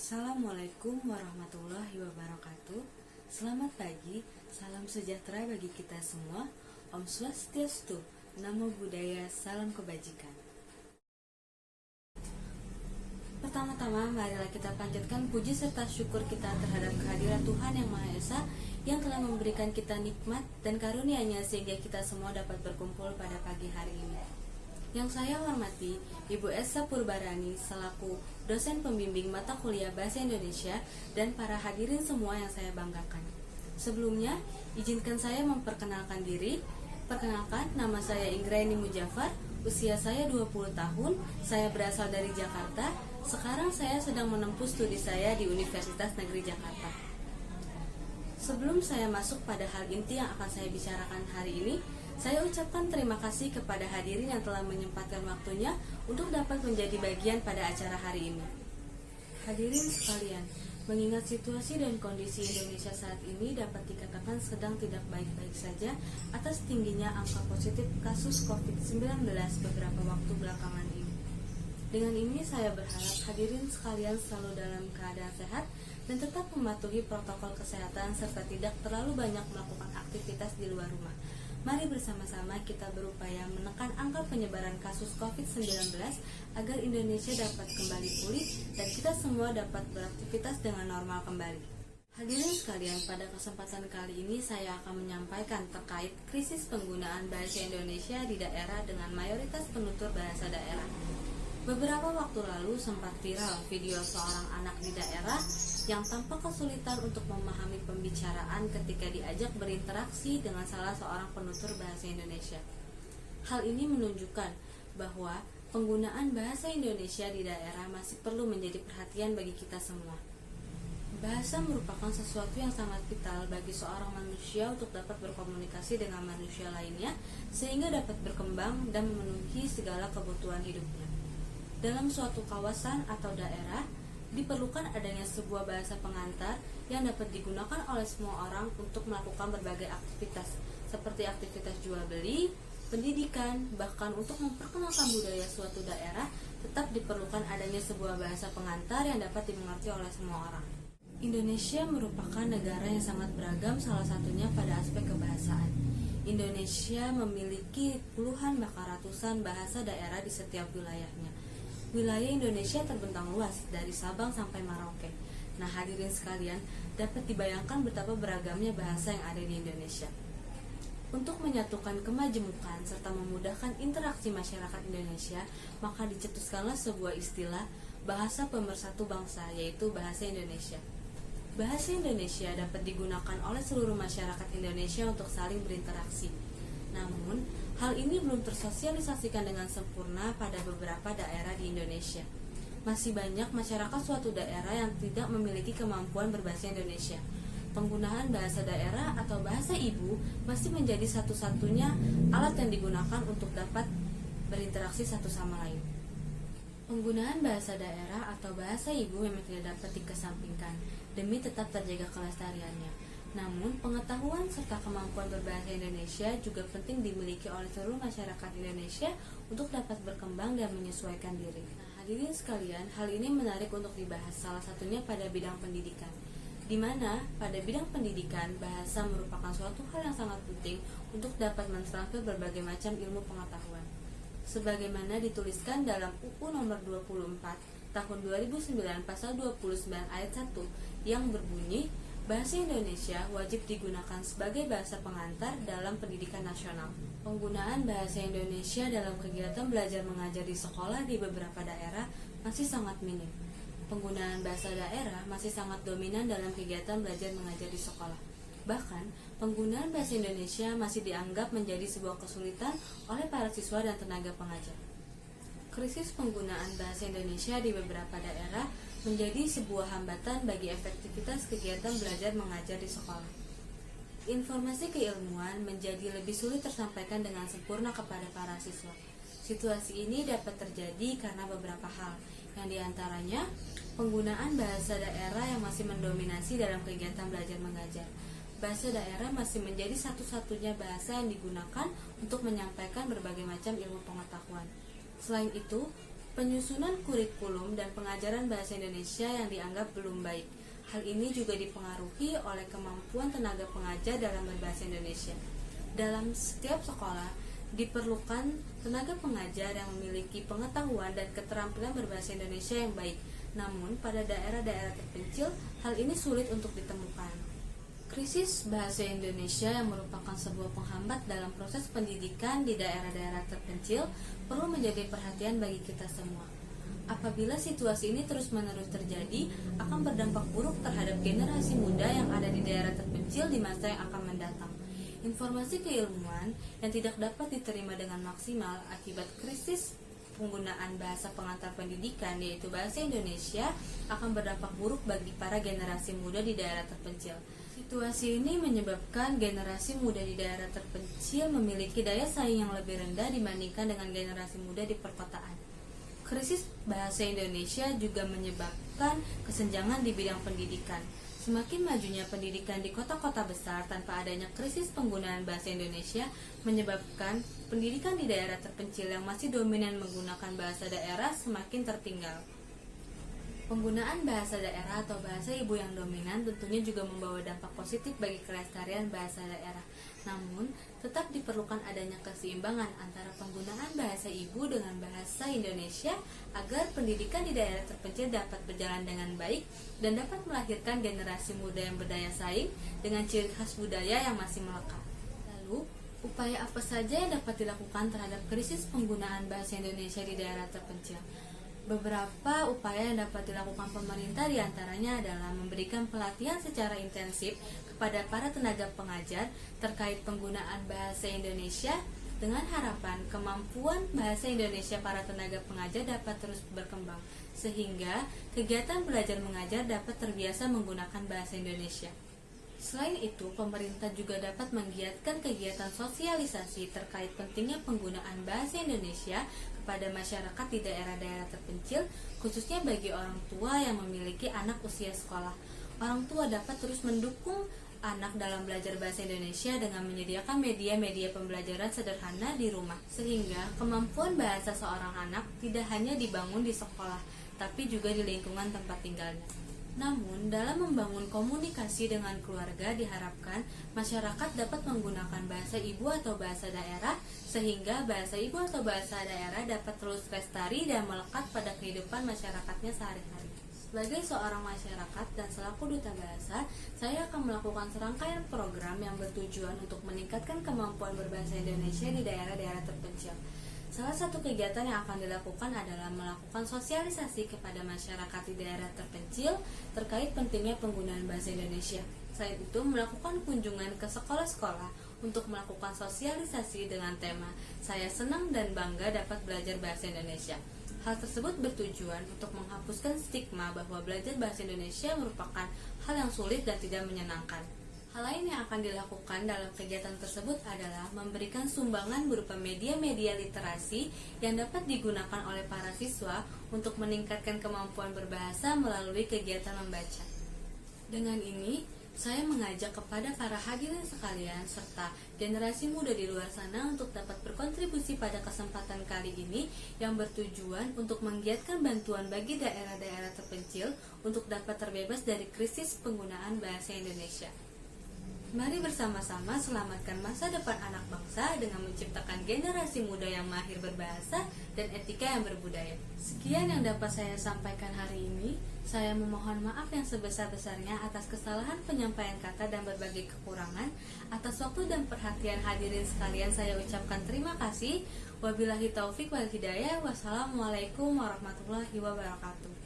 Assalamualaikum warahmatullahi wabarakatuh. Selamat pagi, salam sejahtera bagi kita semua. Om Swastiastu, Namo Buddhaya, salam kebajikan. Pertama-tama, marilah kita panjatkan puji serta syukur kita terhadap kehadiran Tuhan Yang Maha Esa yang telah memberikan kita nikmat dan karunia-Nya sehingga kita semua dapat berkumpul pada pagi hari ini. Yang saya hormati Ibu Esa Purbarani selaku dosen pembimbing mata kuliah Bahasa Indonesia dan para hadirin semua yang saya banggakan. Sebelumnya, izinkan saya memperkenalkan diri. Perkenalkan, nama saya Ingraini Mujafar, usia saya 20 tahun, saya berasal dari Jakarta. Sekarang saya sedang menempuh studi saya di Universitas Negeri Jakarta. Sebelum saya masuk pada hal inti yang akan saya bicarakan hari ini, saya ucapkan terima kasih kepada hadirin yang telah menyempatkan waktunya untuk dapat menjadi bagian pada acara hari ini. Hadirin sekalian, mengingat situasi dan kondisi Indonesia saat ini dapat dikatakan sedang tidak baik-baik saja atas tingginya angka positif kasus COVID-19 beberapa waktu belakangan ini. Dengan ini saya berharap hadirin sekalian selalu dalam keadaan sehat dan tetap mematuhi protokol kesehatan serta tidak terlalu banyak melakukan aktivitas di luar rumah. Mari bersama-sama kita berupaya menekan angka penyebaran kasus COVID-19 agar Indonesia dapat kembali pulih dan kita semua dapat beraktivitas dengan normal kembali. Hadirin sekalian, pada kesempatan kali ini saya akan menyampaikan terkait krisis penggunaan bahasa Indonesia di daerah dengan mayoritas penutur bahasa daerah. Beberapa waktu lalu sempat viral video seorang anak di daerah yang tampak kesulitan untuk memahami pembicaraan ketika diajak berinteraksi dengan salah seorang penutur bahasa Indonesia. Hal ini menunjukkan bahwa penggunaan bahasa Indonesia di daerah masih perlu menjadi perhatian bagi kita semua. Bahasa merupakan sesuatu yang sangat vital bagi seorang manusia untuk dapat berkomunikasi dengan manusia lainnya sehingga dapat berkembang dan memenuhi segala kebutuhan hidupnya. Dalam suatu kawasan atau daerah, diperlukan adanya sebuah bahasa pengantar yang dapat digunakan oleh semua orang untuk melakukan berbagai aktivitas, seperti aktivitas jual beli, pendidikan, bahkan untuk memperkenalkan budaya suatu daerah, tetap diperlukan adanya sebuah bahasa pengantar yang dapat dimengerti oleh semua orang. Indonesia merupakan negara yang sangat beragam, salah satunya pada aspek kebahasaan. Indonesia memiliki puluhan bahkan ratusan bahasa daerah di setiap wilayahnya. Wilayah Indonesia terbentang luas dari Sabang sampai Merauke. Nah, hadirin sekalian, dapat dibayangkan betapa beragamnya bahasa yang ada di Indonesia. Untuk menyatukan kemajemukan serta memudahkan interaksi masyarakat Indonesia, maka dicetuskanlah sebuah istilah bahasa pemersatu bangsa, yaitu bahasa Indonesia. Bahasa Indonesia dapat digunakan oleh seluruh masyarakat Indonesia untuk saling berinteraksi. Namun, hal ini belum tersosialisasikan dengan sempurna pada beberapa daerah di Indonesia. Masih banyak masyarakat suatu daerah yang tidak memiliki kemampuan berbahasa Indonesia. Penggunaan bahasa daerah atau bahasa ibu masih menjadi satu-satunya alat yang digunakan untuk dapat berinteraksi satu sama lain. Penggunaan bahasa daerah atau bahasa ibu memang tidak dapat dikesampingkan demi tetap terjaga kelestariannya. Namun, pengetahuan serta kemampuan berbahasa Indonesia juga penting dimiliki oleh seluruh masyarakat Indonesia untuk dapat berkembang dan menyesuaikan diri. Nah, hadirin sekalian, hal ini menarik untuk dibahas, salah satunya pada bidang pendidikan. Di mana pada bidang pendidikan, bahasa merupakan suatu hal yang sangat penting untuk dapat mentransfer berbagai macam ilmu pengetahuan. Sebagaimana dituliskan dalam UU nomor 24 tahun 2009 pasal 29 ayat 1 yang berbunyi, bahasa Indonesia wajib digunakan sebagai bahasa pengantar dalam pendidikan nasional. Penggunaan bahasa Indonesia dalam kegiatan belajar mengajar di sekolah di beberapa daerah masih sangat minim. Penggunaan bahasa daerah masih sangat dominan dalam kegiatan belajar mengajar di sekolah. Bahkan, penggunaan bahasa Indonesia masih dianggap menjadi sebuah kesulitan oleh para siswa dan tenaga pengajar. Krisis penggunaan bahasa Indonesia di beberapa daerah menjadi sebuah hambatan bagi efektivitas kegiatan belajar mengajar di sekolah. Informasi keilmuan menjadi lebih sulit tersampaikan dengan sempurna kepada para siswa. Situasi ini dapat terjadi karena beberapa hal, yang diantaranya penggunaan bahasa daerah yang masih mendominasi dalam kegiatan belajar mengajar. Bahasa daerah masih menjadi satu-satunya bahasa yang digunakan untuk menyampaikan berbagai macam ilmu pengetahuan. Selain itu, penyusunan kurikulum dan pengajaran bahasa Indonesia yang dianggap belum baik. Hal ini juga dipengaruhi oleh kemampuan tenaga pengajar dalam berbahasa Indonesia. Dalam setiap sekolah, diperlukan tenaga pengajar yang memiliki pengetahuan dan keterampilan berbahasa Indonesia yang baik. Namun, pada daerah-daerah terpencil, hal ini sulit untuk ditemukan. Krisis bahasa Indonesia yang merupakan sebuah penghambat dalam proses pendidikan di daerah-daerah terpencil perlu menjadi perhatian bagi kita semua. Apabila situasi ini terus-menerus terjadi, akan berdampak buruk terhadap generasi muda yang ada di daerah terpencil di masa yang akan mendatang. Informasi keilmuan yang tidak dapat diterima dengan maksimal akibat krisis penggunaan bahasa pengantar pendidikan, yaitu bahasa Indonesia, akan berdampak buruk bagi para generasi muda di daerah terpencil. Situasi ini menyebabkan generasi muda di daerah terpencil memiliki daya saing yang lebih rendah dibandingkan dengan generasi muda di perkotaan. Krisis bahasa Indonesia juga menyebabkan kesenjangan di bidang pendidikan. Semakin majunya pendidikan di kota-kota besar tanpa adanya krisis penggunaan bahasa Indonesia menyebabkan pendidikan di daerah terpencil yang masih dominan menggunakan bahasa daerah semakin tertinggal. Penggunaan bahasa daerah atau bahasa ibu yang dominan tentunya juga membawa dampak positif bagi kelestarian bahasa daerah. Namun, tetap diperlukan adanya keseimbangan antara penggunaan bahasa ibu dengan bahasa Indonesia agar pendidikan di daerah terpencil dapat berjalan dengan baik dan dapat melahirkan generasi muda yang berdaya saing dengan ciri khas budaya yang masih melekat. Lalu, upaya apa saja yang dapat dilakukan terhadap krisis penggunaan bahasa Indonesia di daerah terpencil? Beberapa upaya yang dapat dilakukan pemerintah diantaranya adalah memberikan pelatihan secara intensif kepada para tenaga pengajar terkait penggunaan bahasa Indonesia dengan harapan kemampuan bahasa Indonesia para tenaga pengajar dapat terus berkembang sehingga kegiatan belajar mengajar dapat terbiasa menggunakan bahasa Indonesia. Selain itu, pemerintah juga dapat menggiatkan kegiatan sosialisasi terkait pentingnya penggunaan bahasa Indonesia kepada masyarakat di daerah-daerah terpencil, khususnya bagi orang tua yang memiliki anak usia sekolah. Orang tua dapat terus mendukung anak dalam belajar bahasa Indonesia dengan menyediakan media-media pembelajaran sederhana di rumah, sehingga kemampuan bahasa seorang anak tidak hanya dibangun di sekolah, tapi juga di lingkungan tempat tinggalnya. Namun, dalam membangun komunikasi dengan keluarga diharapkan masyarakat dapat menggunakan bahasa ibu atau bahasa daerah sehingga bahasa ibu atau bahasa daerah dapat terus lestari dan melekat pada kehidupan masyarakatnya sehari-hari. Sebagai seorang masyarakat dan selaku duta bahasa, saya akan melakukan serangkaian program yang bertujuan untuk meningkatkan kemampuan berbahasa Indonesia di daerah-daerah terpencil. Salah satu kegiatan yang akan dilakukan adalah melakukan sosialisasi kepada masyarakat di daerah terpencil terkait pentingnya penggunaan bahasa Indonesia. Selain itu, melakukan kunjungan ke sekolah-sekolah untuk melakukan sosialisasi dengan tema "Saya senang dan bangga dapat belajar bahasa Indonesia". Hal tersebut bertujuan untuk menghapuskan stigma bahwa belajar bahasa Indonesia merupakan hal yang sulit dan tidak menyenangkan. Hal lain yang akan dilakukan dalam kegiatan tersebut adalah memberikan sumbangan berupa media-media literasi yang dapat digunakan oleh para siswa untuk meningkatkan kemampuan berbahasa melalui kegiatan membaca. Dengan ini, saya mengajak kepada para hadirin sekalian serta generasi muda di luar sana untuk dapat berkontribusi pada kesempatan kali ini yang bertujuan untuk menggiatkan bantuan bagi daerah-daerah terpencil untuk dapat terbebas dari krisis penggunaan bahasa Indonesia. Mari bersama-sama selamatkan masa depan anak bangsa dengan menciptakan generasi muda yang mahir berbahasa dan etika yang berbudaya. Sekian yang dapat saya sampaikan hari ini. Saya memohon maaf yang sebesar-besarnya atas kesalahan penyampaian kata dan berbagai kekurangan. Atas waktu dan perhatian hadirin sekalian saya ucapkan terima kasih. Wabillahi taufik wal hidayah. Wassalamualaikum warahmatullahi wabarakatuh.